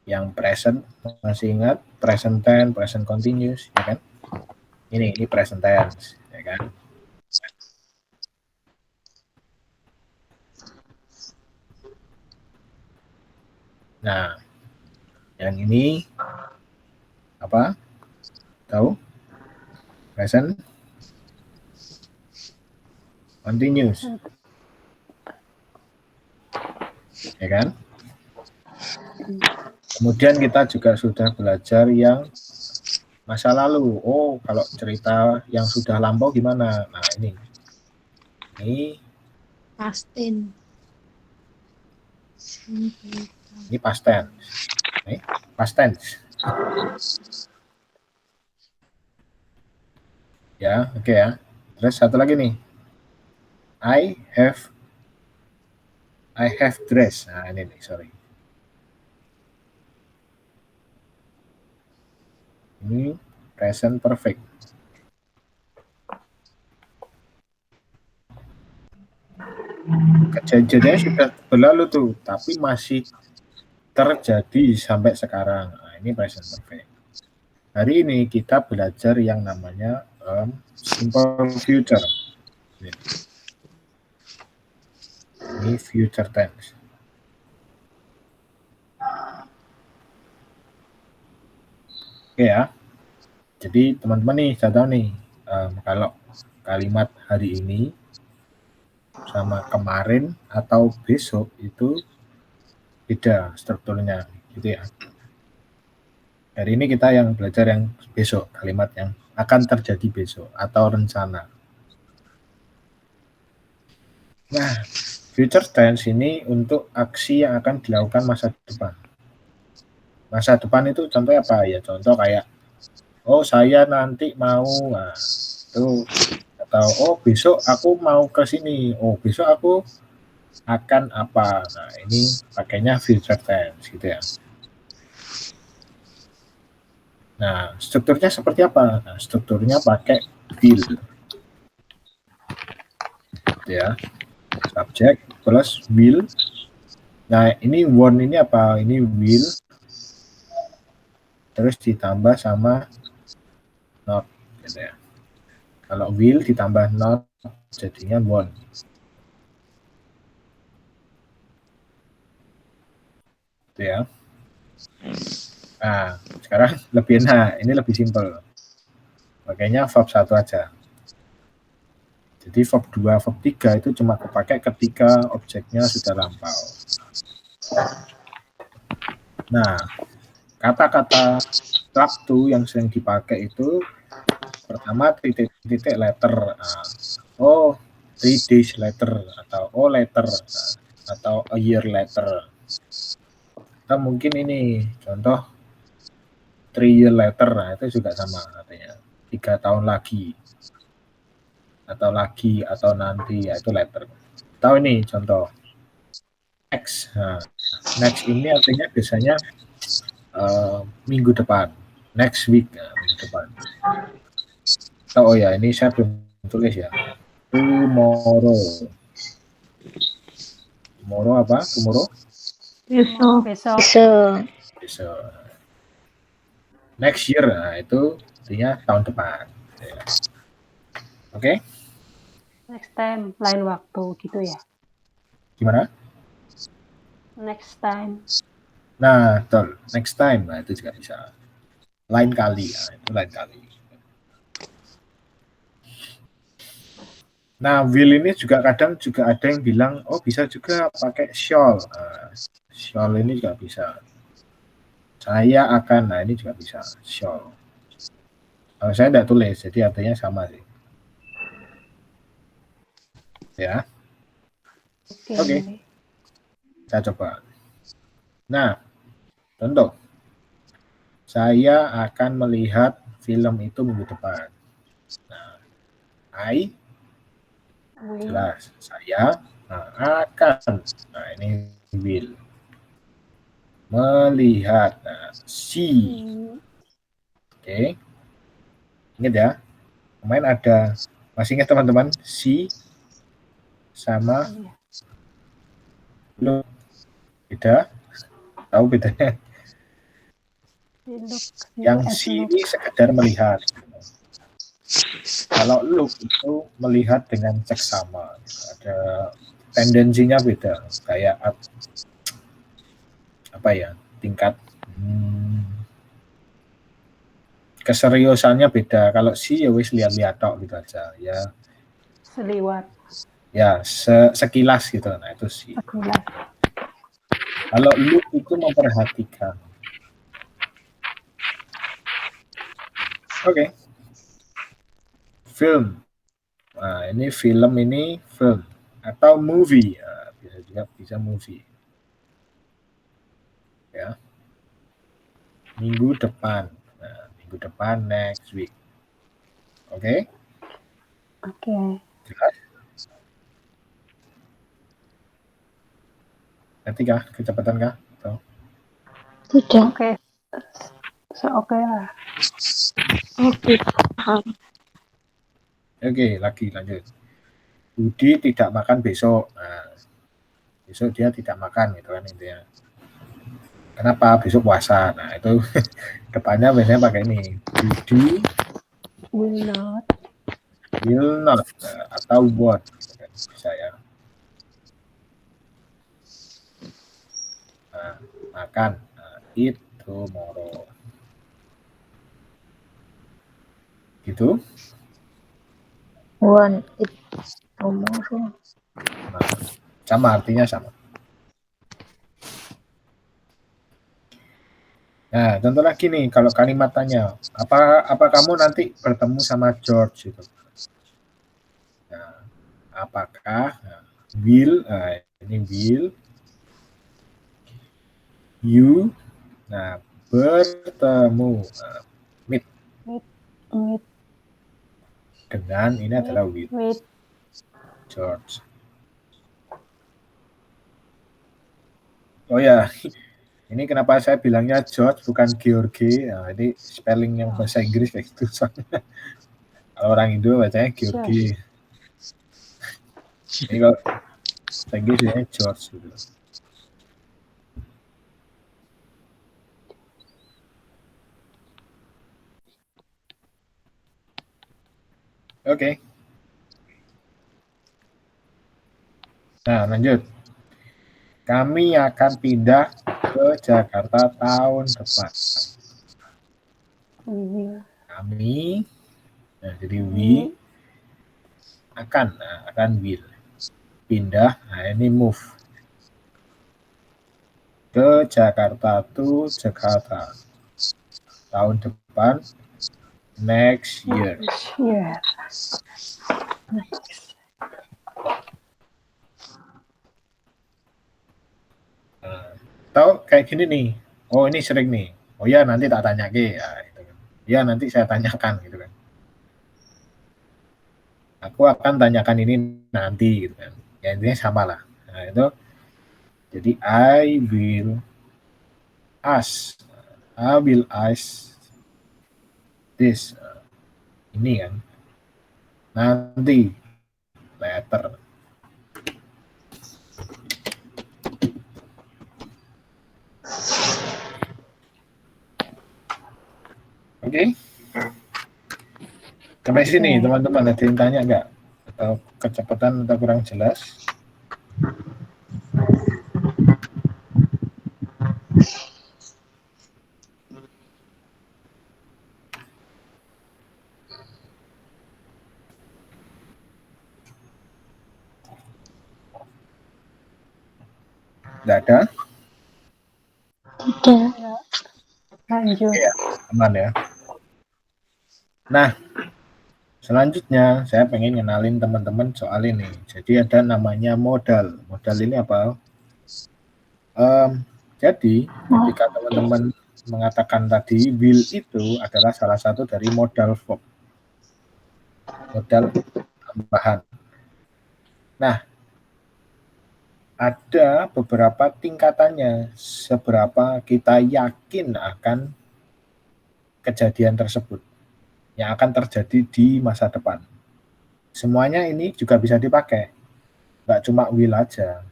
yang present, masih ingat present tense, present continuous, ya kan? Ini present tense, ya kan? Nah, yang ini apa? Tahu? Present continuous, ya kan? Kemudian kita juga sudah belajar yang masa lalu. Oh, kalau cerita yang sudah lampau gimana? Nah, ini Past tense. past tense. Past tense. Ya, oke ya. Terus satu lagi nih. I have dress. Nah, ini nih, sorry. Ini present perfect. Kejadiannya sudah berlalu tuh, tapi masih terjadi sampai sekarang. Nah, ini present perfect. Hari ini kita belajar yang namanya simple future. Ini future tense. Oke ya. Jadi teman-teman nih, saya tahu nih, kalau kalimat hari ini sama kemarin atau besok itu beda strukturnya, gitu ya. Hari ini kita yang belajar yang besok, kalimat yang akan terjadi besok atau rencana. Nah, future tense ini untuk aksi yang akan dilakukan masa depan. Masa depan itu contohnya apa ya? Contoh kayak, oh saya nanti mau, nah, itu, atau oh besok aku mau ke sini, oh besok aku akan apa. Nah, ini pakainya future tense gitu ya. Nah, strukturnya seperti apa? Nah, strukturnya pakai will. Gitu ya. Subject plus will. Nah, ini want ini apa? Ini will. Terus ditambah sama not gitu ya. Kalau will ditambah not jadinya want. Gitu ya. Nah, sekarang ini lebih simpel. Makanya verb 1 aja. Jadi verb 2, verb 3 itu cuma kepakai ketika objeknya sudah lampau. Nah, kata-kata waktu yang sering dipakai itu pertama titik-titik letter. Oh, 3 days later atau oh later atau a year later. Atau mungkin ini contoh 3 year later, nah itu juga sama artinya 3 tahun lagi atau nanti, yaitu later. Tahu ini contoh next. Nah, next ini artinya biasanya minggu depan, next week, ya, minggu depan. Oh ya, ini saya belum tulis ya. Tomorrow apa? Tomorrow? Besok. Besok. Next year, nah itu artinya tahun depan. Ya. Oke? Next time, lain waktu gitu ya. Gimana? Next time. Nah, betul. Next time, nah itu juga bisa. Lain kali, nah itu lain kali. Nah, will ini juga kadang juga ada yang bilang, oh bisa juga pakai shall. Nah, shall ini juga bisa. Saya akan, nah ini juga bisa. Shall. Kalau saya tidak tulis, jadi artinya sama sih. Ya. Oke. Saya coba. Nah, contoh. Saya akan melihat film itu minggu depan. Nah, jelas. Saya akan. Nah, ini will. Melihat. Nah, see. Oke. Ingat ya. Kemarin ada, masih ingat teman-teman? See sama look. Beda? Tahu bedanya? Yang see ini sekedar melihat. Kalau look itu melihat dengan seksama. Ada tendensinya beda. Kayak apa ya? Tingkat keseriusannya beda. Kalau see ya wis lihat-lihat tok gitu aja ya. Seliwat. Ya, sekilas gitu. Nah, itu see. Sekilas. Kalau look itu memperhatikan. Oke. Film. Nah, ini film ini film atau movie. Nah, bisa juga bisa movie. Ya. Minggu depan. Nah, minggu depan next week. Oke? Oke. Jelas? Nanti kah? Kecepatan kah? Atau? Tidak. Oke. Oke lah. Oke, paham. Oke, lagi lanjut. Budi tidak makan besok. Nah, besok dia tidak makan gitu kan intinya. Kenapa? Besok puasa. Nah, itu depannya biasanya pakai ini. Budi Will not. will not atau what gitu kan, bisa ya. Nah, makan. Nah, eat tomorrow. Gitu. Want it tomorrow. Nah, sama artinya sama. Nah, contoh lagi nih, kalau kalimat tanya, apa kamu nanti bertemu sama George gitu. Nah, apakah will, ini will you, nah bertemu, meet dengan ini adalah with George. Oh ya, ini kenapa saya bilangnya George bukan George? Nah, ini spelling yang bahasa Inggris kayak gitu. Soalnya kalau orang Indo bacanya George. Ini kalau bahasa Inggris bacanya George gitu. Oke. Nah, lanjut. Kami akan pindah ke Jakarta tahun depan. Kami, nah jadi we akan will pindah. Nah ini move ke Jakarta to Jakarta tahun depan, next year. Tahu kayak gini nih. Oh ini sering nih. Oh ya nanti tak tanya ke. Ya, gitu kan. Ya nanti saya tanyakan gitu kan. Aku akan tanyakan ini nanti gitu kan. Ya intinya sama lah. Nah itu jadi I will ask this. Ini kan. Nanti later. Oke. Sampai sini teman-teman ada yang tanya nggak? Atau kecepatan atau kurang jelas? Nggak ada? Tidak. Lanjut. Ya, aman ya. Nah, selanjutnya saya pengen ngenalin teman-teman soal ini. Jadi ada namanya modal. Modal ini apa? Jadi ketika teman-teman mengatakan tadi will itu adalah salah satu dari modal verb. Modal tambahan. Nah, ada beberapa tingkatannya, seberapa kita yakin akan kejadian tersebut yang akan terjadi di masa depan. Semuanya ini juga bisa dipakai, nggak cuma will aja.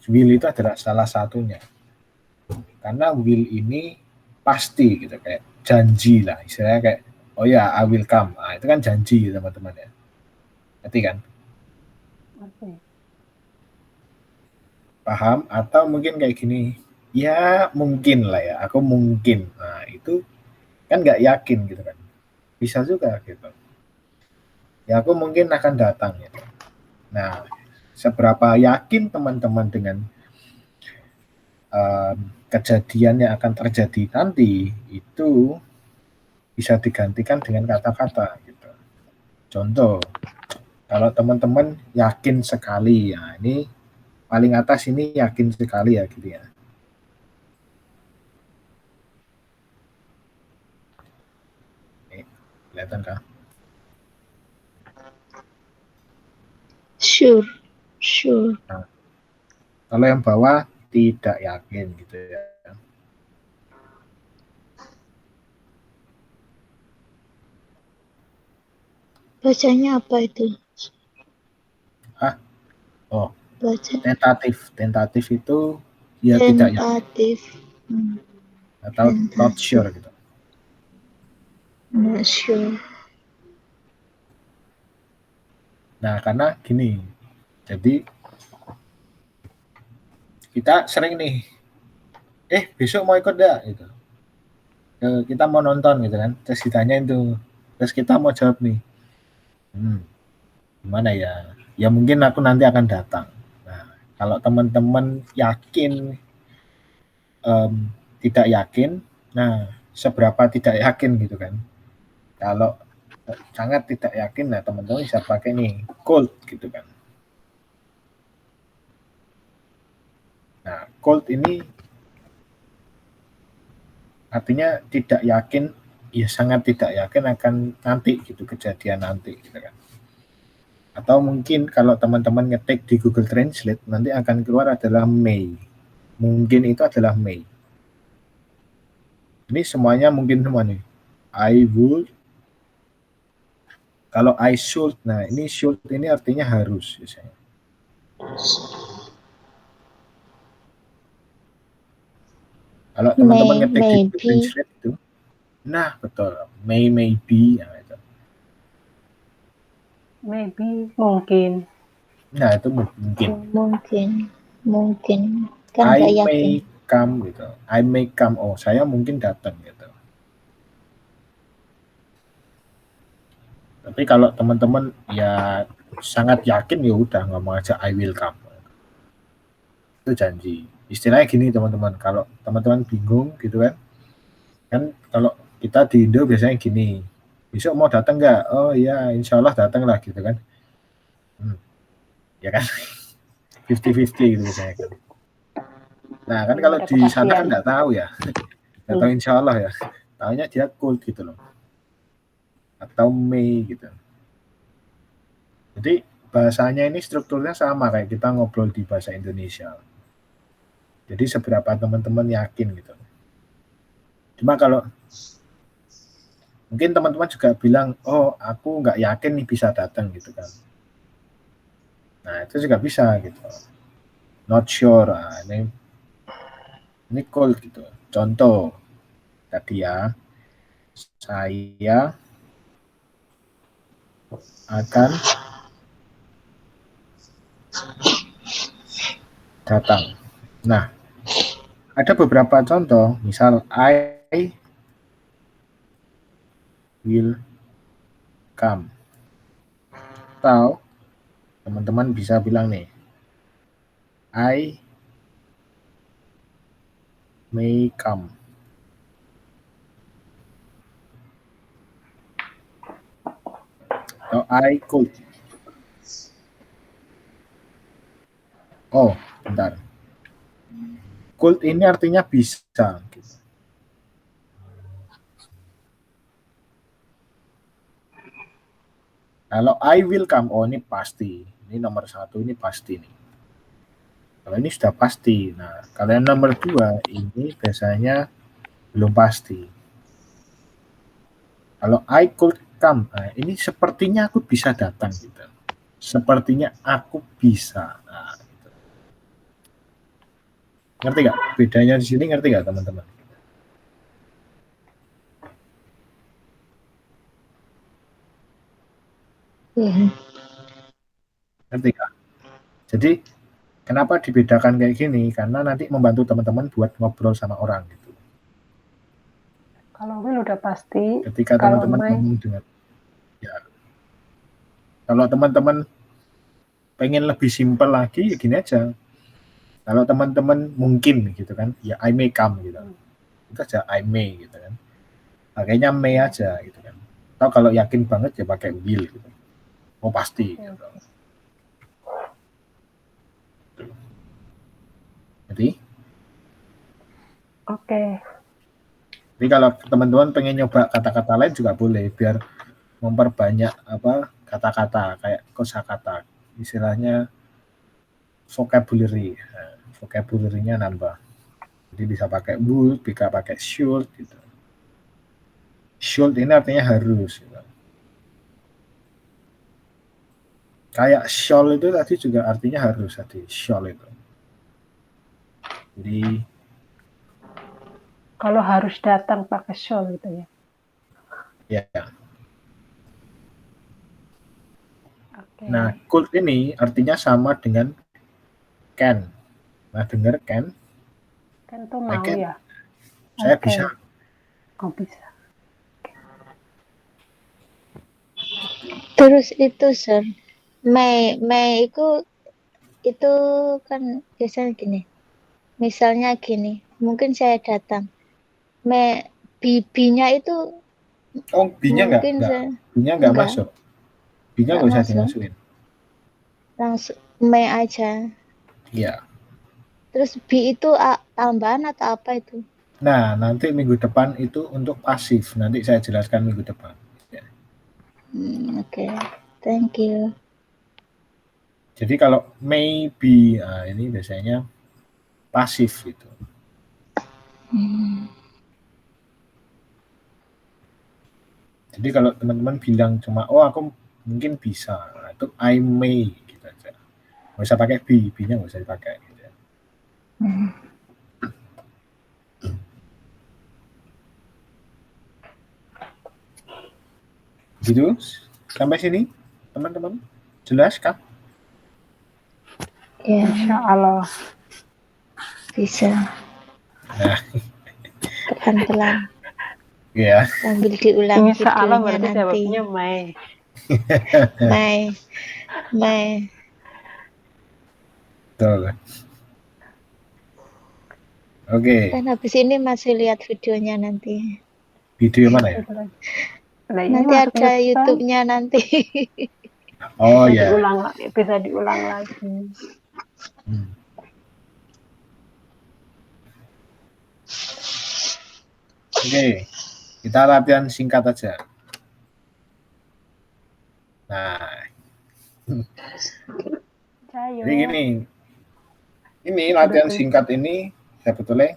Will itu adalah salah satunya, karena will ini pasti gitu, kayak janji lah, istilahnya kayak oh ya I will come, nah, itu kan janji teman-teman ya, ngerti kan? Oke. Paham? Atau mungkin kayak gini, ya mungkin lah ya, aku mungkin, nah itu kan nggak yakin gitu kan, bisa juga gitu, ya aku mungkin akan datang gitu. Nah, seberapa yakin teman-teman dengan kejadian yang akan terjadi nanti, itu bisa digantikan dengan kata-kata gitu. Contoh, kalau teman-teman yakin sekali, ya ini paling atas ini yakin sekali ya gitu ya. Kelihatan kah? Sure. Nah, kalau yang bawah tidak yakin gitu ya. Bacanya apa itu? Oh, Baca tentatif itu ya tidak yakin tentatif. atau not sure gitu. Not sure. Nah, karena gini, jadi kita sering nih, besok mau ikut gak gitu. Kita mau nonton gitu kan, terus ditanyain tuh, terus kita mau jawab nih, gimana ya, ya mungkin aku nanti akan datang. Nah, kalau teman-teman yakin, tidak yakin, nah seberapa tidak yakin gitu kan. Kalau sangat tidak yakin, nah teman-teman bisa pakai nih cold gitu kan. Nah, cold ini artinya tidak yakin, ya sangat tidak yakin akan nanti gitu, kejadian nanti gitu kan. Atau mungkin kalau teman-teman ngetik di Google Translate, nanti akan keluar adalah may. Mungkin itu adalah may. Ini semuanya mungkin semua nih. I would. Kalau I should, nah ini should ini artinya harus biasanya. Kalau teman-teman ngetik di Google Translate itu, nah betul, maybe, nah, itu. Maybe, mungkin. Nah itu mungkin. Mungkin. Kan I nggak may yakin. come gitu. I may come. Oh, saya mungkin datang gitu. Tapi kalau teman-teman ya sangat yakin, ya udah ngomong aja I will come. Itu janji. Istilahnya gini teman-teman. Kalau teman-teman bingung gitu kan, kalau kita di Indo biasanya gini. Besok mau datang nggak? Oh iya, insya Allah datang lah gitu kan. Ya kan? 50-50 gitu biasanya kan. Nah kan kalau di sana kan nggak tahu ya. Nggak tahu insya Allah ya. Taunya dia cold gitu loh. Atau May gitu. Jadi bahasanya ini strukturnya sama kayak kita ngobrol di bahasa Indonesia. Jadi seberapa teman-teman yakin gitu. Cuma kalau mungkin teman-teman juga bilang, oh aku nggak yakin nih bisa datang gitu kan. Nah itu juga bisa gitu. Not sure, nah, ini cold gitu. Contoh tadi ya, saya akan datang. Nah, ada beberapa contoh, misal I will come. Atau teman-teman bisa bilang nih, I may come. Atau I could. Oh, bentar. Could ini artinya bisa. Gitu. Kalau I will come, oh ini pasti. Ini nomor 1, ini pasti nih. Kalau ini sudah pasti. Nah, kalau yang nomor 2 ini biasanya belum pasti. Kalau I could come, nah, ini sepertinya aku bisa datang gitu. Sepertinya aku bisa. Nah, gitu. Ngerti nggak? Bedanya di sini ngerti nggak teman-teman? Ngerti nggak? Jadi kenapa dibedakan kayak gini? Karena nanti membantu teman-teman buat ngobrol sama orang gitu. Kalau will udah pasti. Ketika Kalau teman-teman may, ngomong dengan ya, kalau teman-teman pengen lebih simpel lagi, ya gini aja. Kalau teman-teman mungkin gitu kan, ya I may come gitu. Itu aja I may gitu kan. Pakainya may aja gitu kan. Atau kalau yakin banget ya pakai will gitu. Oh pasti gitu. Jadi oke. Jadi kalau teman-teman pengen nyoba kata-kata lain juga boleh biar memperbanyak apa kata-kata kayak kosakata, istilahnya vocabulary. Nah, vocabulary-nya nambah. Jadi bisa pakai would, bisa pakai should gitu. Should ini artinya harus gitu. Kayak shall itu tadi juga artinya harus tadi, shall itu. Jadi Kalau harus datang pakai shall gitu ya. ya. Oke. Nah, could ini artinya sama dengan can. Nah, dengar can? Kan tuh mau can. ya. Saya Oke. bisa. Oh bisa. Terus itu Sir, Mei itu kan biasanya gini. Misalnya gini, mungkin saya datang. B-nya itu Oh, B-nya enggak? mungkin saya B-nya enggak enggak, masuk. B-nya enggak enggak usah masuk. dimasukin. Langsung Mei aja. Iya. Terus B itu tambahan atau apa itu? Nah, nanti minggu depan itu untuk pasif. Nanti saya jelaskan minggu depan. Ya. Oke. Thank you. Jadi kalau maybe, nah ini biasanya pasif gitu. Jadi kalau teman-teman bilang cuma, oh aku mungkin bisa, nah, itu I may gitu aja. Nggak usah pakai B-nya nggak usah dipakai. Gitu. Gitu, sampai sini teman-teman, jelas kah? Ya, Insya Allah. bisa. Nah, Pelan-pelan. ya. Sambil diulang Insya Allah videonya berarti nanti. jawabnya May. May. Betul. Oke. Kan habis ini masih lihat videonya nanti. Video mana ya? Nah, ini Nanti masuk ada YouTube. YouTube-nya nanti. Oh Bisa ya. bisa diulang lagi. Oke, kita latihan singkat aja. Nah, jadi gini, ini latihan singkat ini sebetulnya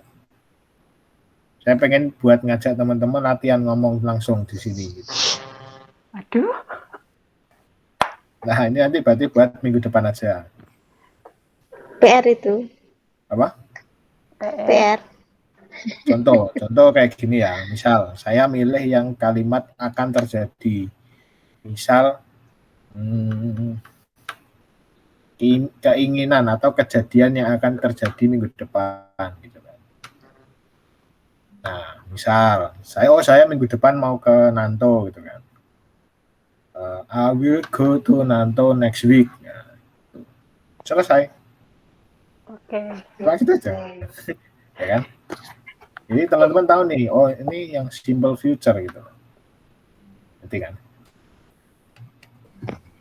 saya pengen buat ngajak teman-teman latihan ngomong langsung di sini. Gitu. Aduh. Nah, ini nanti berarti buat minggu depan aja. PR itu. Apa? PR. Contoh kayak gini ya. Misal, saya milih yang kalimat akan terjadi. Misal, keinginan atau kejadian yang akan terjadi minggu depan. Gitu kan. Nah, misal, saya minggu depan mau ke Nanto gitu kan. I will go to Nanto next week. Nah, selesai. Oke. Gitu aja. Ya kan? Jadi teman-teman tahu nih, oh ini yang simple future gitu. Ngerti kan?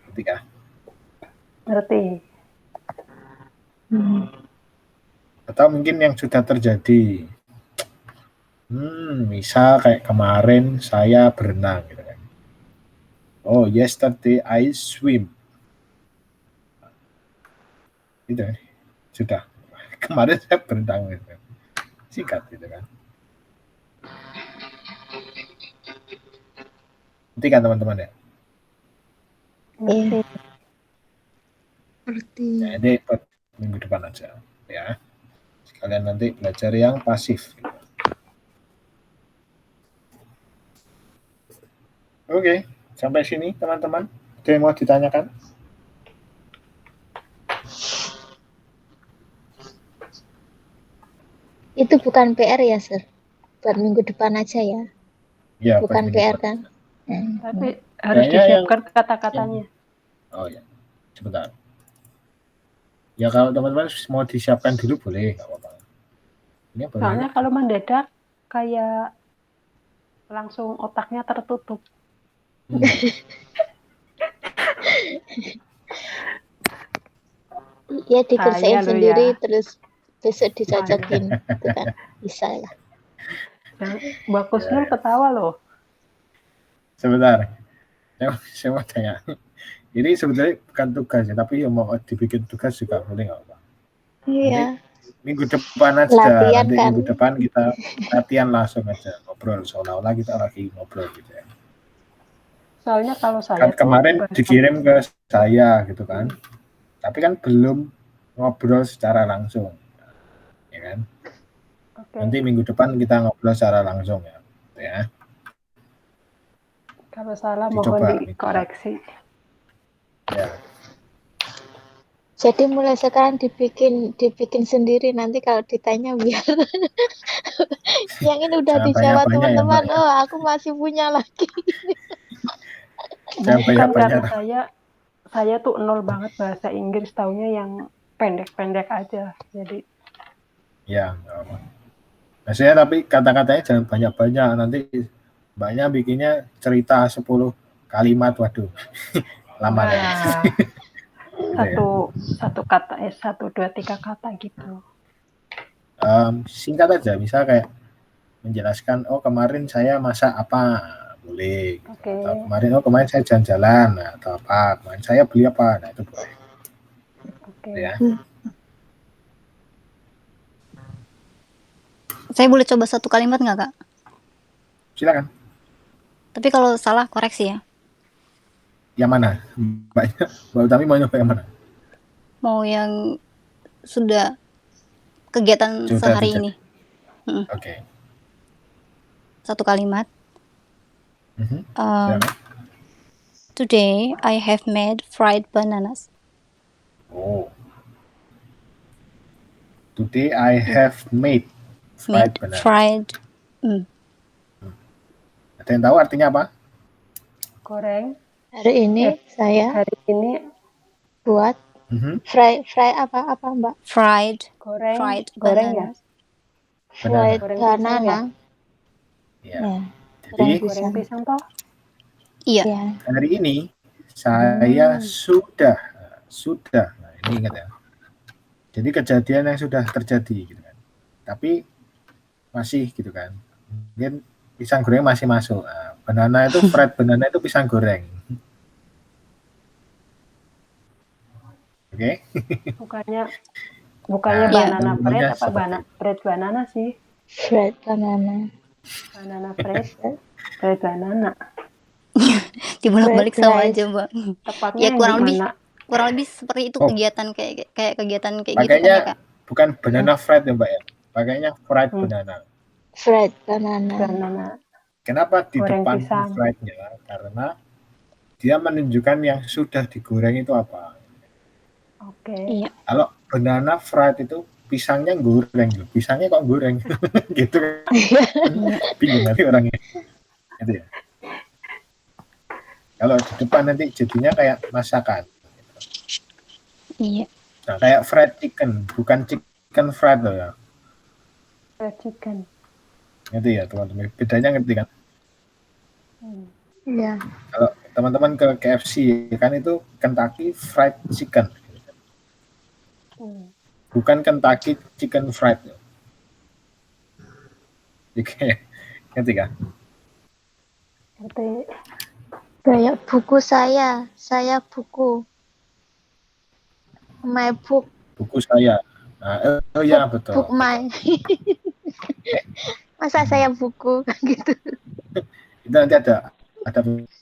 Ngerti kan? Ngerti. Atau mungkin yang sudah terjadi. Misal kayak kemarin saya berenang gitu kan. Oh, yesterday I swim. Gitu ya. Sudah. kemarin saya berenang gitu. Singkat gitu kan. Nanti kan teman-teman ya. Iya. Nah, ini buat minggu depan aja ya. Sekalian nanti belajar yang pasif. Gitu. Oke, sampai sini teman-teman. Ada yang mau ditanyakan? Itu bukan PR ya, Sir? Buat minggu depan aja ya? Ya, Bukan PR kan? Tapi harus Kayaknya disiapkan kata-katanya. Oh ya, sebentar. Ya kalau teman-teman mau disiapkan dulu boleh, nggak apa-apa. Ini boleh. Soalnya kalau mendadak kayak langsung otaknya tertutup. Ya dikerjain Saya loh sendiri ya. terus besok dicocokin. Itu kan bisa lah. Dan Mbak Kusnul ketawa loh. Sebentar. Saya mau tanya. Ini sebetulnya bukan tugas ya, tapi yang mau dibikin tugas juga boleh nggak apa-apa. Iya. Minggu depan aja. Latihan Nanti kan. minggu depan kita latihan langsung aja ngobrol. Seolah-olah kita lagi ngobrol gitu ya. Soalnya kalau saya Kan kemarin dikirim ke saya gitu kan. Tapi kan belum ngobrol secara langsung. Ya kan? Oke. Nanti minggu depan kita ngobrol secara langsung ya. Gitu ya. Kalau salah Dicoba, mohon dikoreksi. Ya. Jadi mulai sekarang dibikin sendiri, nanti kalau ditanya biar yang ini udah Jangan dijawab banyak-banyak ya, teman-teman. Mbak, ya. Oh, aku masih punya lagi. Jangan Bukan banyak-banyak. karena saya tuh nol banget bahasa Inggris, taunya yang pendek-pendek aja. Jadi Ya, nggak apa. Maksudnya tapi kata-katanya jangan banyak-banyak, nanti Mbaknya bikinnya cerita 10 kalimat, waduh. Lama kan. satu kata 1, 2, 3 kata gitu. Singkat aja, misal kayak menjelaskan, oh kemarin saya masak apa, boleh. Gitu. Oke. Atau kemarin saya jalan-jalan, atau apa, kemarin saya beli apa, nah itu boleh. Oke. Ya. Saya boleh coba 1 kalimat nggak, Kak? Silakan. Tapi kalau salah koreksi ya. Yang mana? Mbak Utami mau nyoba yang mana? Mau yang sudah kegiatan sehari ini. Oke. 1 kalimat. Silakan. Today I have made fried bananas. Oh. Today I have made fried banana. Ada yang tahu artinya apa? Goreng. Hari ini saya buat fry apa Mbak? Fried Goreng banana. Ya. Fried banana. Ya. Jadi goreng pisang toh? Iya. Hari ini saya sudah. Nah, ini ingat ya. Jadi kejadian yang sudah terjadi gitu kan. Tapi masih gitu kan. Mungkin pisang goreng masih masuk. Nah, banana itu fried banana itu pisang goreng. Oke. Bukannya banana bread apa bread banana sih? Fried banana. Banana bread. Bread banana. Dibolak-balik sama aja, Mbak. Tepatnya Ya kurang lebih seperti itu kegiatan kayak kegiatan kayak gitu kan ya, Kak. Bukan banana fried ya, Mbak ya. Pakainya fried banana. Fried banana. Kenapa di goreng depan pisang. fried-nya? Karena dia menunjukkan yang sudah digoreng itu apa. Oke. Iya. Kalau banana fried itu pisangnya goreng, pisangnya kok goreng gitu kan. Bingung nanti orangnya. Gitu ya. Kalau di depan nanti jadinya kayak masakan. Iya. Nah, kayak fried chicken, bukan chicken fried loh ya. Fried chicken. Ngerti ya teman-teman. Bedanya ngerti kan? Iya. Kalau teman-teman ke KFC kan itu Kentucky Fried Chicken. Bukan Kentucky Chicken Fried. Ngerti kan? Ngerti. Kayak buku saya buku. My book. Buku saya. Oh ya betul. Bookmark. Masa saya buku gitu. Itu nanti ada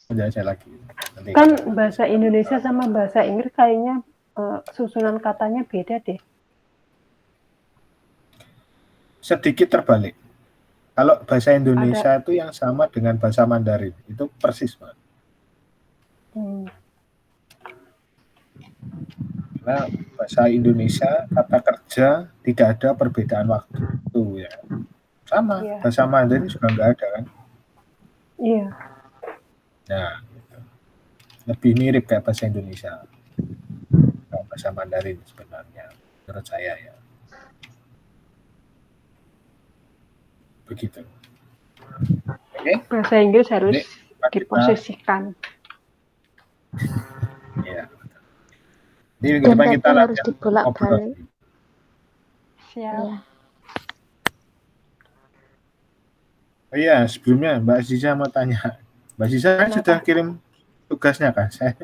penjelasan lagi. Nanti. Kan bahasa Indonesia sama bahasa Inggris kayaknya susunan katanya beda deh. Sedikit terbalik. Kalau bahasa Indonesia itu yang sama dengan bahasa Mandarin, itu persis, Pak. Karena bahasa Indonesia kata kerja tidak ada perbedaan waktu ya. Sama, bahasa Mandarin juga nggak ada kan? Iya. Nah, gitu. Lebih mirip kayak bahasa Indonesia. Kayak bahasa Mandarin sebenarnya, menurut saya ya. Begitu. Oke. Bahasa Inggris harus diposisikan. Iya. Jadi minggu depan kita harus dibolak-balik. Siap. Ya. Oh iya, sebelumnya Mbak Ziza mau tanya. Mbak Ziza kan sudah kirim tugasnya kan? Saya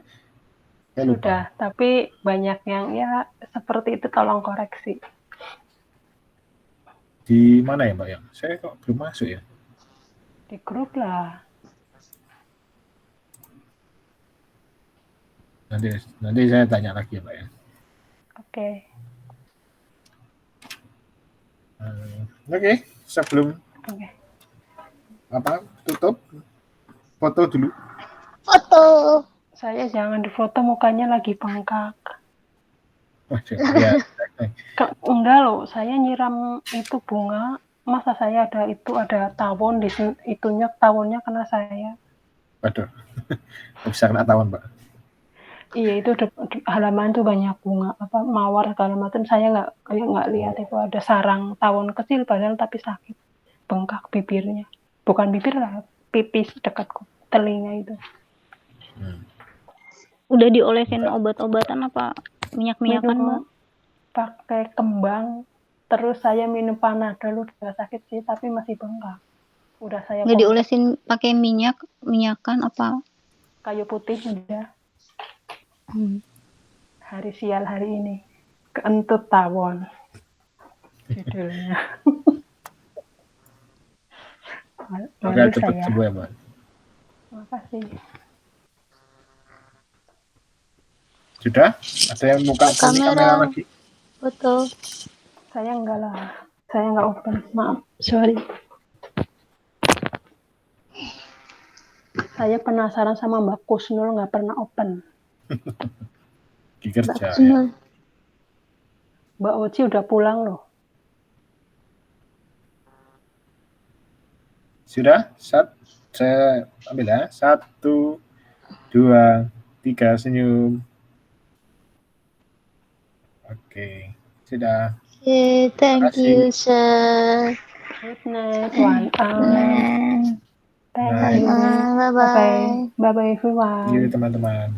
lupa. Sudah, tapi banyak yang ya seperti itu, tolong koreksi. Di mana ya Mbak yang? Saya kok belum masuk ya? Di grup lah. Nanti saya tanya lagi ya Mbak ya. Oke. Oke, sebelum tutup, foto dulu. Foto. Saya jangan difoto, mukanya lagi bengkak. Ya. Enggak loh, saya nyiram itu bunga, masa saya ada tawon di itunya, tawonnya kena saya. Waduh, bisa kena tawon Mbak. Iya, itu halaman tuh banyak bunga, mawar segala macam. Saya nggak lihat itu ada sarang tawon kecil padahal, tapi sakit, bengkak bibirnya. Bukan bibir lah, pipis dekat telinga itu. Udah diolesin obat-obatan apa minyak-minyakan Mbak? Pakai kembang, terus saya minum Panadol, udah sakit sih tapi masih bengkak. Udah saya nggak diolesin pakai minyakan apa? Kayu putih udah. Hari sial hari ini, keentut tawon judulnya. Oke, cepat sembuh ya Mbak. Makasih. Sudah? Ada yang buka kamera lagi? Betul. Saya enggak lah. Saya enggak open. Maaf. Sorry. Saya penasaran sama Mbak Kusnul, nggak pernah open. Kerja ya. Mbak Oci udah pulang loh. Sudah? Saya ambil ya. 1, 2, 3, senyum. Oke, sudah. Thank you, sir. Good night, one hour. Thank you. Bye-bye. Bye-bye, everyone. See you, teman-teman.